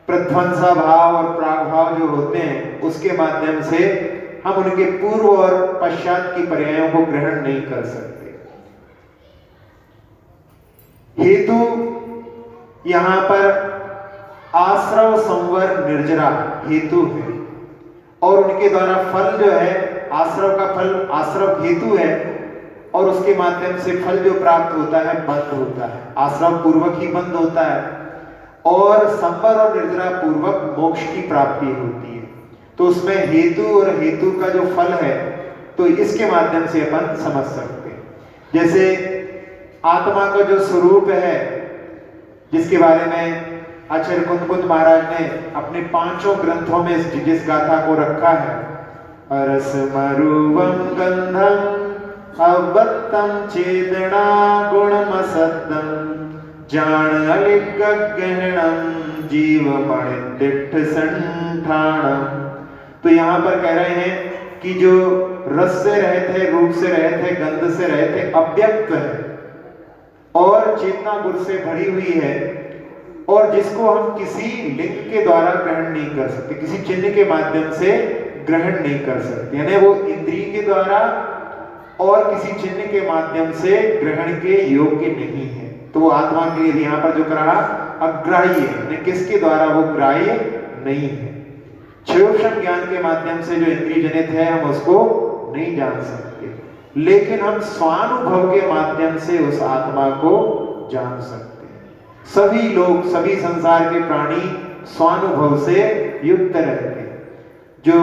प्रध्वंसा भाव और प्रागभाव जो होते हैं, उसके माध्यम से हम उनके पूर्व और पश्चात की पर्यायों को ग्रहण नहीं कर सकते। हेतु यहां पर आश्रव संवर निर्जरा हेतु है और उनके द्वारा फल जो है, आश्रव का फल आश्रव हेतु है और उसके माध्यम से फल जो प्राप्त होता है बंध होता है। आश्रव पूर्वक ही बंध होता है और संवर और निर्जरा पूर्वक मोक्ष की प्राप्ति होती है। तो उसमें हेतु और हेतु का जो फल है, तो इसके माध्यम से अपन समझ सकते हैं। जैसे आत्मा का जो स्वरूप है, जिसके बारे में आचार्य कुंद महाराज ने अपने 5 ग्रंथों में जिस गाथा को रखा है, रसमरूपम गंधम अवत्तम चेदना गुणमसत्तम जान अलिगहणम जीवमणि दिट्ठ संठाणम। तो यहां पर कह रहे हैं कि जो रस से रहित है, रूप से रहित है, गंध से रहित है, अव्यक्त है और चेतना गुण से भरी हुई है और जिसको हम किसी लिंग के द्वारा ग्रहण नहीं कर सकते, किसी चिन्ह के माध्यम से ग्रहण नहीं कर सकते, यानी वो इंद्रिय के द्वारा और किसी चिन्ह के माध्यम से ग्रहण के योग्य नहीं है। तो वो आत्मा के लिए यहां पर जो कहा अग्राह्य है, किसके द्वारा वो ग्राह्य नहीं है। क्षयोक्षम ज्ञान के माध्यम से जो इंद्रिय जनित है, हम उसको नहीं जान सकते, लेकिन हम स्वानुभव के माध्यम से उस आत्मा को जान सकते हैं। सभी लोग, सभी संसार के प्राणी स्वानुभव से युक्त रहते हैं। जो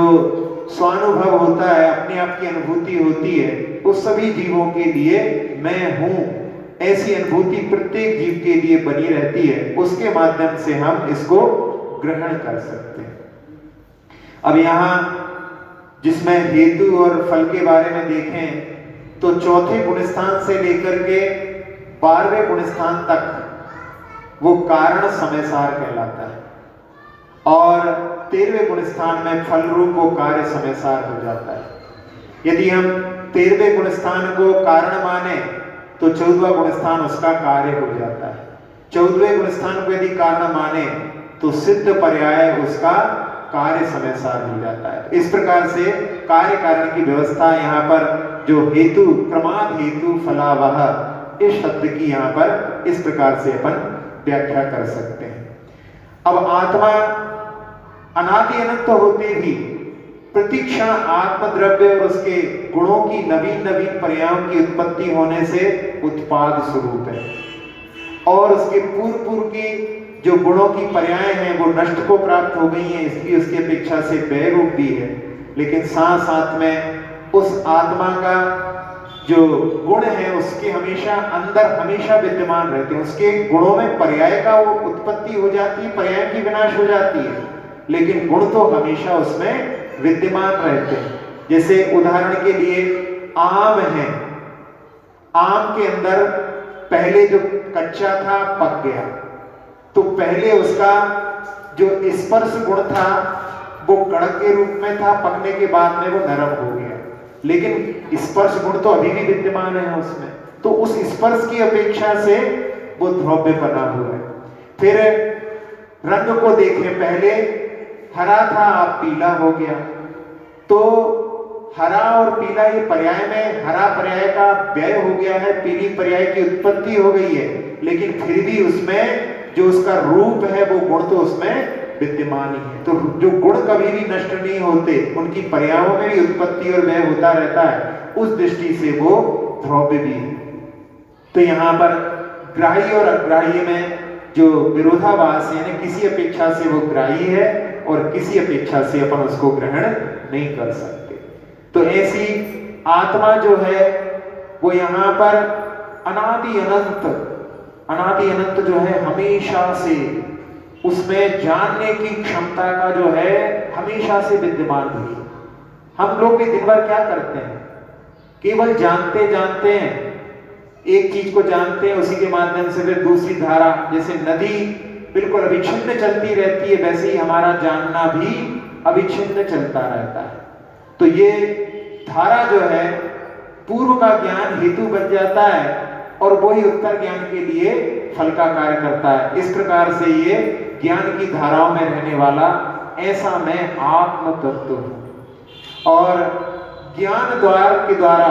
स्वानुभव होता है, अपने आप की अनुभूति होती है, उस सभी जीवों के लिए मैं हूं ऐसी अनुभूति प्रत्येक जीव के लिए बनी रहती है। उसके माध्यम से हम इसको ग्रहण कर सकते हैं। अब यहां जिसमें हेतु और फल के बारे में देखें तो चौथे गुणस्थान से लेकर के 12वें गुणस्थान तक वो कारण समय सार कहलाता है और 13वें गुण स्थान में फल रूप वो कार्य समय सार हो जाता है। यदि हम 13वें गुण स्थान को कारण माने तो 14वां गुण स्थान उसका कार्य हो जाता है। 14वें गुण स्थान को यदि कारण माने तो सिद्ध पर्याय उसका कार्य समय सार हो जाता है। इस प्रकार से कार्य कारण की व्यवस्था यहाँ पर जो हेतु क्रमाद हेतु फलावह इस शब्द की यहाँ पर इस प्रकार से अपन व्याख्या कर सकते हैं। अब आत्मा अनादि अनंत होते भी प्रतिक्षण आत्मद्रव्य और उसके गुणों की नवीन नवीन पर्यायों की उत्पत्ति होने से उत्पाद स्वरूप है, और उसके पूर्व की जो गुणों की पर्याय हैं वो नष्ट को प्राप्त हो गई हैं, इसलिए उसकी अपेक्षा से व्यय रूप भी है। लेकिन साथ साथ में उस आत्मा का जो गुण है उसके हमेशा अंदर हमेशा विद्यमान रहते हैं। उसके गुणों में पर्याय का वो उत्पत्ति हो जाती है, पर्याय की विनाश हो जाती है, लेकिन गुण तो हमेशा उसमें विद्यमान रहते हैं। जैसे उदाहरण के लिए आम है, आम के अंदर पहले जो कच्चा था पक गया, तो पहले उसका जो स्पर्श गुण था वो कड़क के रूप में था, पकने के बाद में वो नरम हो गया, लेकिन स्पर्श गुण तो अभी भी विद्यमान है उसमें, तो उस स्पर्श की अपेक्षा से वो द्रव्य बना हुआ है। फिर रंग को देखें, पहले हरा था अब पीला हो गया, तो हरा और पीला ये पर्याय में हरा पर्याय का व्यय हो गया है, पीली पर्याय की उत्पत्ति हो गई है, लेकिन फिर भी उसमें जो उसका रूप है वो गुण तो उसमें विद्यमान ही है। तो जो गुण कभी भी नष्ट नहीं होते, उनकी पर्यायों में भी उत्पत्ति और व्यय होता रहता है, उस दृष्टि से वो द्रव्य भी है। तो यहाँ पर ग्राही और अग्राही में जो विरोधाभास है, किसी अपेक्षा से वो ग्राही है और किसी अपेक्षा से अपन उसको ग्रहण नहीं कर सकते। तो ऐसी आत्मा जो है वो यहाँ पर अनादि अनंत जो है हमेशा से उसमें जानने की क्षमता का जो है हमेशा से विद्यमान हुई। हम लोग भी दिन भर क्या करते हैं, केवल जानते जानते हैं, एक चीज को जानते हैं, उसी के माध्यम से फिर दूसरी धारा, जैसे नदी बिल्कुल अविच्छिन्न चलती रहती है, वैसे ही हमारा जानना भी अविच्छिन्न चलता रहता है। तो ये धारा जो है पूर्व का ज्ञान हेतु बन जाता है और वही उत्तर ज्ञान के लिए फल का कार्य करता है। इस प्रकार से ये ज्ञान की धाराओं में रहने वाला ऐसा मैं आत्म तत्व हूं, और ज्ञान द्वार के द्वारा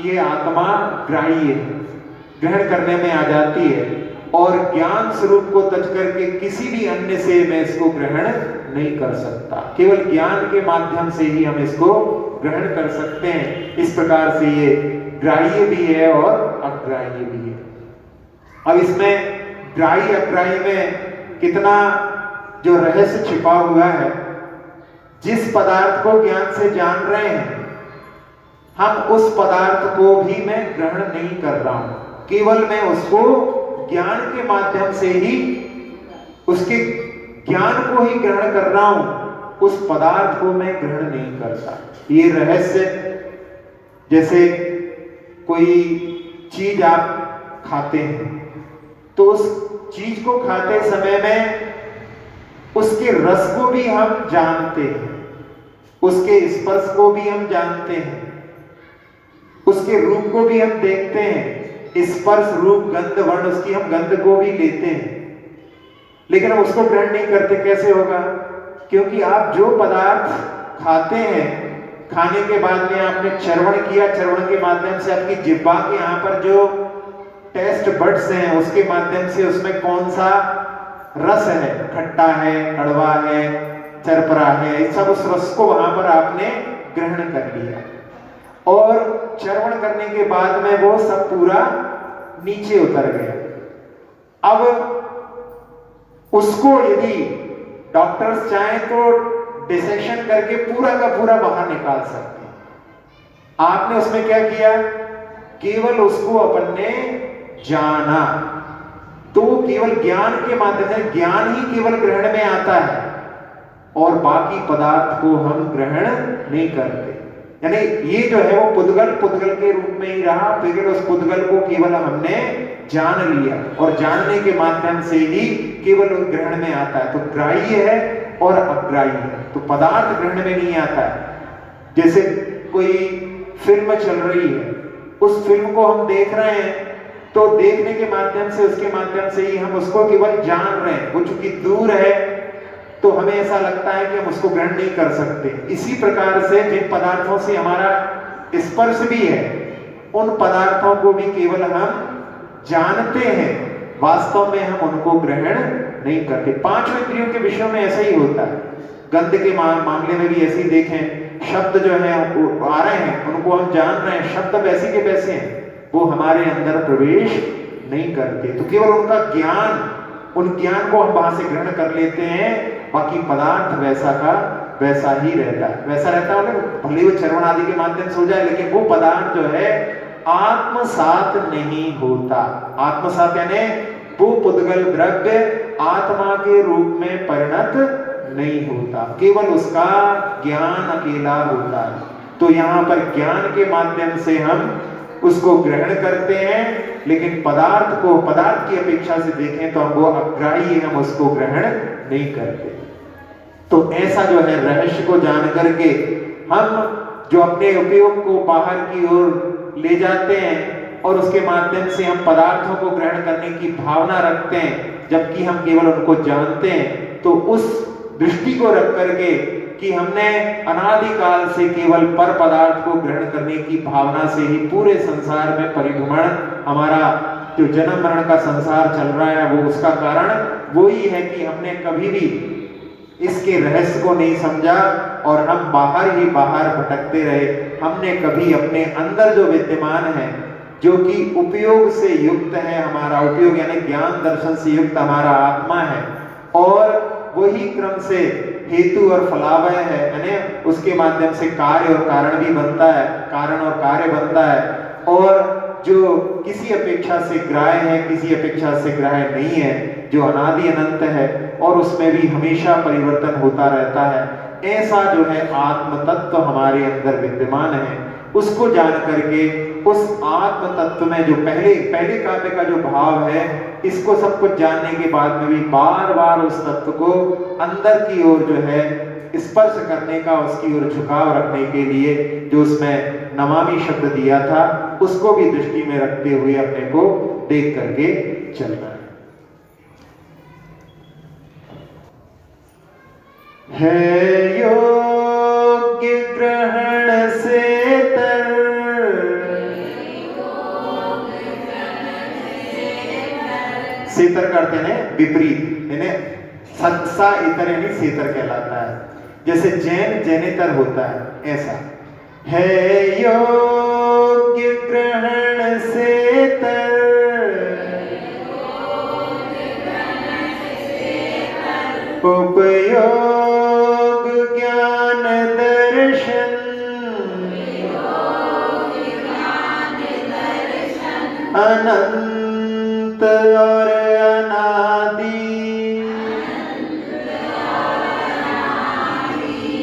ये आत्मा ग्राह्य है, ग्रहण करने में आ जाती है, और ज्ञान स्वरूप को तज करके किसी भी अन्य से मैं इसको ग्रहण नहीं कर सकता। केवल ज्ञान के माध्यम से ही हम इसको ग्रहण कर सकते हैं। इस प्रकार से ये ग्राह्य भी है और अग्राह्य भी है। अब इसमें ग्राह्य अग्राह्य में कितना जो रहस्य छिपा हुआ है। जिस पदार्थ को ज्ञान से जान रहे हैं, हम उस पदार्थ को भी मैं ग्रहण नहीं कर रहा हूं, केवल मैं उसको ज्ञान के माध्यम से ही उसके ज्ञान को ही ग्रहण कर रहा हूं, उस पदार्थ को मैं ग्रहण नहीं करता। ये रहस्य, जैसे कोई चीज आप खाते हैं तो उस चीज को खाते समय में उसके रस को भी हम जानते हैं, उसके स्पर्श को भी हम जानते हैं, उसके रूप को भी हम देखते हैं, स्पर्श रूप गंध वर्ण उसकी हम गंध को भी लेते हैं, लेकिन हम उसको ग्रहण नहीं करते। कैसे होगा? क्योंकि आप जो पदार्थ खाते हैं, खाने के बाद में आपने चर्वण किया, चर्वण के माध्यम से आपकी जिह्वा के यहाँ पर जो टेस्ट बड्स हैं उसके माध्यम से उसमें कौन सा रस है, खट्टा है, कड़वा है, चरपरा है, इस सब उस रस को वहां पर आपने ग्रहण कर लिया, और चर्वण करने के बाद में वो सब पूरा नीचे उतर गया। अब उसको यदि डॉक्टर्स चाहें तो डिसेक्शन करके पूरा का पूरा बाहर निकाल सकते हैं। आपने उसमें क्या किया? केवल उसको अपन ने जाना, तो केवल ज्ञान के माध्यम से, ज्ञान ही केवल ग्रहण में आता है और बाकी पदार्थ को हम ग्रहण नहीं करते। यानी ये जो है वो पुद्गल के रूप में ही रहा, फिर उस पुद्गल को केवल हमने जान लिया और जानने के माध्यम से ही केवल ग्रहण में आता है। तो ग्राह्य है और अग्राही है। तो पदार्थ ग्रहण में नहीं आता है। जैसे कोई फिल्म चल रही है, उस फिल्म को हम देख रहे हैं, तो देखने के माध्यम से, उसके माध्यम से ही हम उसको केवल जान रहे हैं। वो चूंकि दूर है तो हमें ऐसा लगता है कि हम उसको ग्रहण नहीं कर सकते। इसी प्रकार से जिन पदार्थों से हमारा स्पर्श भी है, उन पदार्थों को भी केवल हम जानते हैं, वास्तव में हम उनको ग्रहण नहीं करते। पांचों इंद्रियों के विषयों में ऐसा ही होता है। गंध के मामले में भी ऐसे ही देखें, शब्द जो है आ रहे हैं, उनको हम जान रहे हैं, शब्द वैसे के वैसे हैं, वो हमारे अंदर प्रवेश नहीं करते। तो केवल उनका ज्ञान, उन ज्ञान को हम वहां से ग्रहण कर लेते हैं, बाकी पदार्थ वैसा का वैसा ही रहता है। वैसा रहता है भले वो चर्वण आदि के माध्यम से हो जाए, लेकिन वो पदार्थ जो है आत्मसात नहीं होता। आत्मसात यानी वो पुद्गल द्रव्य आत्मा के रूप में परिणत नहीं होता, केवल उसका ज्ञान अकेला होता है। तो यहाँ पर ज्ञान के माध्यम से हम उसको ग्रहण करते हैं, लेकिन पदार्थ को, पदार्थ की अपेक्षा से देखें तो हम वो अग्राही है, हम उसको ग्रहण नहीं करते। तो ऐसा जो है रहस्य को जान करके हम जो अपने उपयोग को बाहर की ओर ले जाते हैं और उसके माध्यम से हम पदार्थों को ग्रहण करने की भावना रखते हैं, जबकि हम केवल उनको जानते हैं, तो उस दृष्टि को रख करके कि हमने अनादिकाल से केवल पर पदार्थ को ग्रहण करने की भावना से ही पूरे संसार में परिभ्रमण, हमारा जो जन्म मरण का संसार चल रहा है, वो उसका कारण वही है कि हमने कभी भी इसके रहस्य को नहीं समझा और हम बाहर ही बाहर भटकते रहे। हमने कभी अपने अंदर जो विद्यमान है, जो कि उपयोग से युक्त है, हमारा उपयोग यानी ज्ञान दर्शन से युक्त हमारा आत्मा है, और वही क्रम से हेतु और फलावय है, यानी उसके माध्यम से कार्य और कारण भी बनता है, कारण और कार्य बनता है, और जो किसी अपेक्षा से ग्राह्य है, किसी अपेक्षा से ग्राह्य नहीं है, जो अनादि अनंत है और उसमें भी हमेशा परिवर्तन होता रहता है। ऐसा जो है आत्म तत्व हमारे अंदर विद्यमान है। उसको जान करके उस आत्म तत्व में जो पहले काव्य का जो भाव है, इसको सब कुछ जानने के बाद में भी बार बार उस तत्व को अंदर की ओर जो है स्पर्श करने का, उसकी ओर झुकाव रखने के लिए जो उसमें नमामि शब्द दिया था, उसको भी दृष्टि में रखते हुए अपने को देख करके चलना है। योग्य ग्रहण से सेतर करते हैं विपरीत, यानी सत्सा इतर यानी सेतर कहलाता है। जैसे जैन जैनेतर होता है, ऐसा है। योग्य ग्रहण सेतर उपयोग ज्ञान दर्शन अनंत और अनादि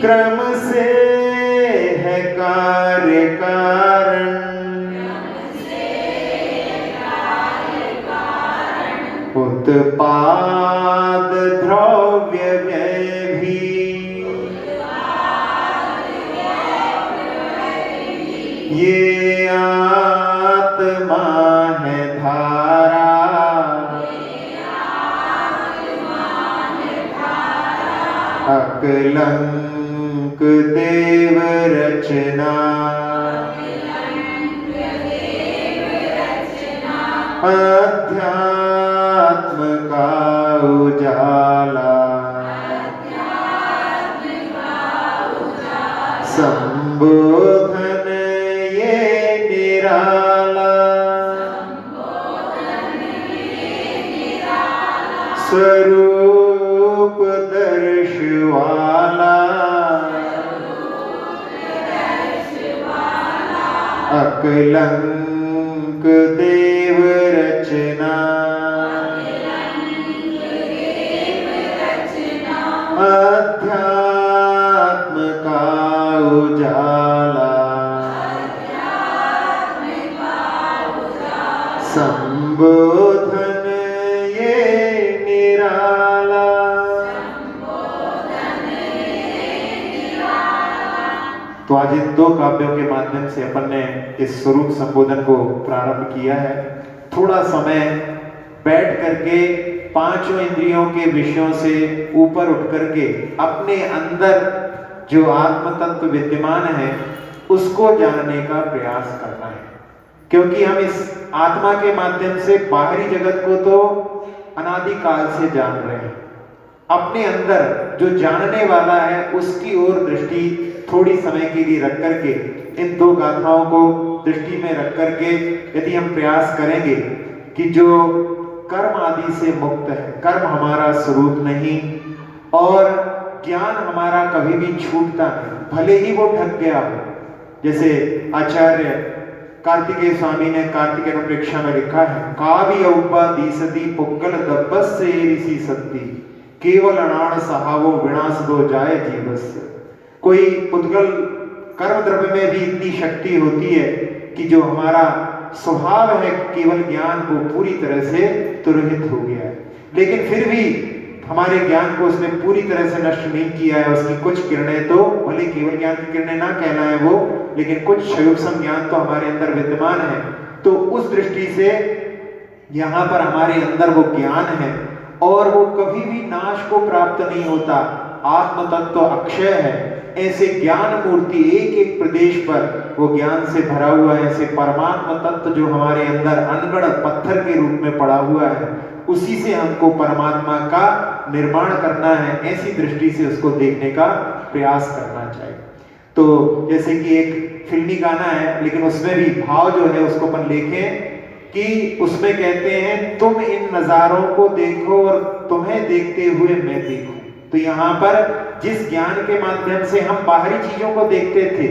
क्रम से है कार्य कारण उत्पाद द्रव्य व्यय भी ये आत्मा है धारा अकलंक देव रचना अध्यात्म का उजाला संबोधन ये निराला स्वरूप दर्श वाला अकलंक देव रचना अध्यात्म का उजाला संबोधन ये निराला आज इन 2 काव्यों के माध्यम से अपन ने इस स्वरूप संबोधन को प्रारंभ किया है। थोड़ा समय बैठ करके 5 इंद्रियों के विषयों से ऊपर उठ करके अपने अंदर जो आत्म तत्व विद्यमान है उसको जानने का प्रयास करना है, क्योंकि हम इस आत्मा के माध्यम से बाहरी जगत को तो अनादिकाल से जान रहे हैं। अपने अंदर जो जानने वाला है उसकी ओर दृष्टि थोड़ी समय के लिए रख करके इन 2 गाथाओं को दृष्टि में रख करके यदि हम प्रयास करेंगे कि जो कर्म आदि से मुक्त है, कर्म हमारा स्वरूप नहीं और ज्ञान हमारा कभी भी छूटता नहीं, भले ही वो ढक गया हो। जैसे आचार्य कार्तिकेय स्वामी ने कार्तिकेय अनुप्रेक्षा में लिखा है, काव्य औपा दीसती पुक्कल दब्बस से ऋषि सत्ती केवल अनाण सहावो विनाश दो जाए जीवस्य। कोई पुद्गल कर्म द्रव्य में भी इतनी शक्ति होती है कि जो हमारा स्वभाव है केवल ज्ञान को पूरी तरह से तुरहित हो गया है, लेकिन फिर भी हमारे ज्ञान को उसने पूरी तरह से नष्ट नहीं किया है। उसकी कुछ किरणें तो भले केवल ज्ञान की किरणें ना कहलाएं वो, लेकिन कुछ क्षयुप्सम ज्ञान तो हमारे अंदर विद्यमान है। तो उस दृष्टि से यहाँ पर हमारे अंदर वो ज्ञान है और वो कभी भी नाश को प्राप्त नहीं होता। आत्म तत्व अक्षय है। ऐसे ज्ञान मूर्ति एक एक प्रदेश पर वो ज्ञान से भरा हुआ है। ऐसे परमात्मा तत्व जो हमारे अंदर अनगढ़ पत्थर के रूप में पड़ा हुआ है, उसी से हमको परमात्मा का निर्माण करना है। ऐसी दृष्टि से उसको देखने का प्रयास करना चाहिए। तो जैसे कि एक फिल्मी गाना है, लेकिन उसमें भी भाव जो है उसको अपन लिखें कि उसमें कहते हैं, तुम इन नजारों को देखो और तुम्हें देखते हुए मैं देखूं। तो यहाँ पर जिस ज्ञान के माध्यम से हम बाहरी चीजों को देखते थे,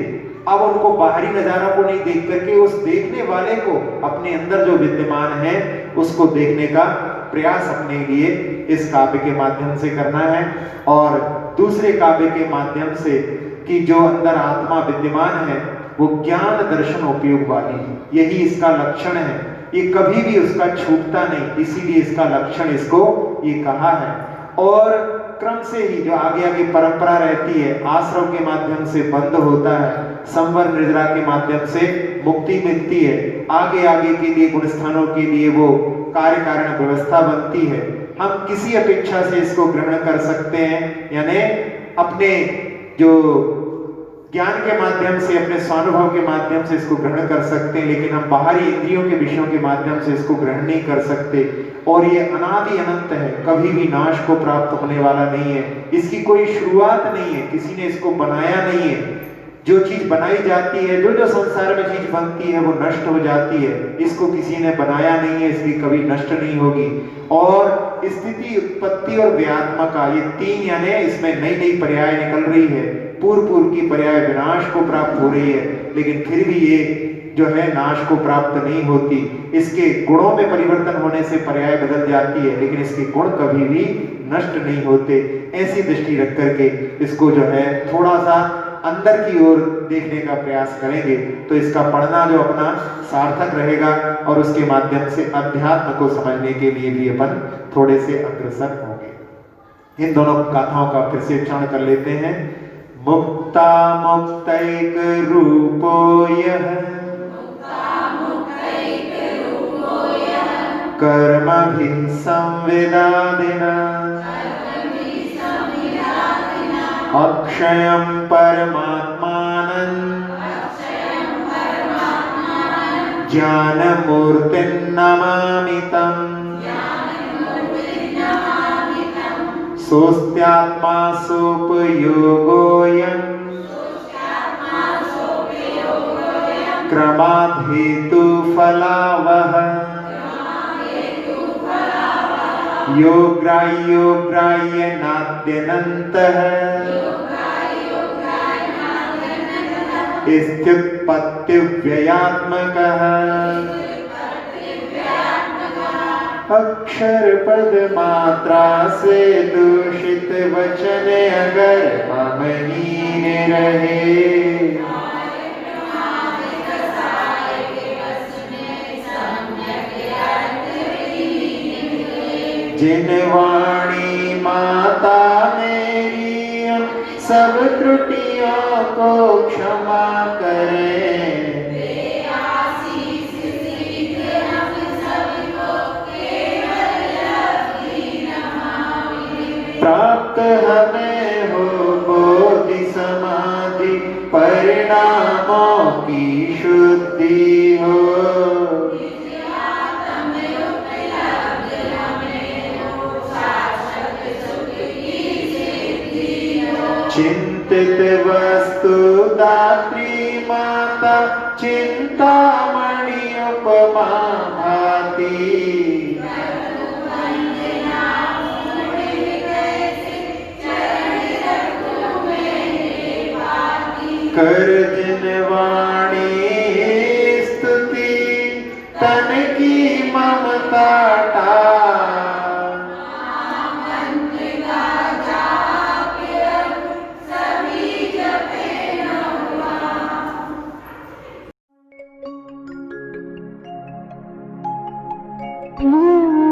अब उनको बाहरी नजारों को नहीं देख करके उस देखने वाले को अपने अंदर जो विद्यमान है उसको देखने का प्रयास अपने लिए इस काव्य के माध्यम से करना है। और दूसरे काव्य के माध्यम से कि जो अंदर आत्मा विद्यमान है वो ज्ञान दर्शन उपयोग वाली है, यही इसका लक्षण है। ये कभी भी उसका छूटता नहीं, इसीलिए इसका लक्षण इसको ये कहा है। और क्रम से ही जो आगे आगे परंपरा रहती है, आश्रम के माध्यम से बंद होता है, संवर निर्जरा के माध्यम से मुक्ति मिलती है, आगे आगे के लिए गुण स्थानों के लिए वो कार्य कारण व्यवस्था बनती है। हम किसी अपेक्षा से इसको ग्रहण कर सकते हैं, यानी अपने जो ज्ञान के माध्यम से, अपने स्वानुभव के माध्यम से इसको ग्रहण कर सकते हैं, लेकिन हम बाहरी इंद्रियों के विषयों के माध्यम से इसको ग्रहण नहीं कर सकते। और ये अनादि अनंत है, कभी भी नाश को प्राप्त होने वाला नहीं है। इसकी कोई शुरुआत नहीं है, किसी ने इसको बनाया नहीं है। जो चीज बनाई जाती है, जो जो संसार में चीज बनती है वो नष्ट हो जाती है। इसको किसी ने बनाया नहीं है, इसलिए कभी नष्ट नहीं होगी। और स्थिति, उत्पत्ति और व्यात्मका, ये 3 यानी इसमें नई नई पर्याय निकल रही है। पूर्व पूर्व की पर्याय विनाश को प्राप्त हो रही है, लेकिन फिर भी ये जो है नाश को प्राप्त नहीं होती। इसके गुणों में परिवर्तन होने से पर्याय बदल जाती है, लेकिन इसके गुण कभी भी नष्ट नहीं होते। ऐसी दृष्टि रख करके इसको जो है थोड़ा सा अंदर की ओर देखने का प्रयास करेंगे तो इसका पढ़ना जो अपना सार्थक रहेगा और उसके माध्यम से अध्यात्म को समझने के लिए भी अपन थोड़े से अग्रसर होंगे। इन दोनों गाथाओं का फिर से उच्चारण कर लेते हैं। मुक्ता मुक्तैक रूपो यः कर्मभिः संविदादिना अक्षयं परमात्मानं ज्ञानमूर्तिं नमामि तम्। सोऽस्त्यात्मा सोपयोगोऽयं क्रमाद् हेतुफलावः योग्राह्यो ग्राह्य नाद्यनन्तः स्त्युत्पत्तिव्ययात्मकः। अक्षर पद मात्रा से दूषित वचन अगर ममहीन रहे, जिन वाणी माता मेरी सब त्रुटियों को क्षमा करें। प्राप्त हमें हो बोधि समाधि परिणामों की शुद्धि हो। चिंतित वस्तु दात्री माता चिंतामणि उपमा भाती। कर जिन वाणी स्तुति तन की ममता टार। Mm-hmm.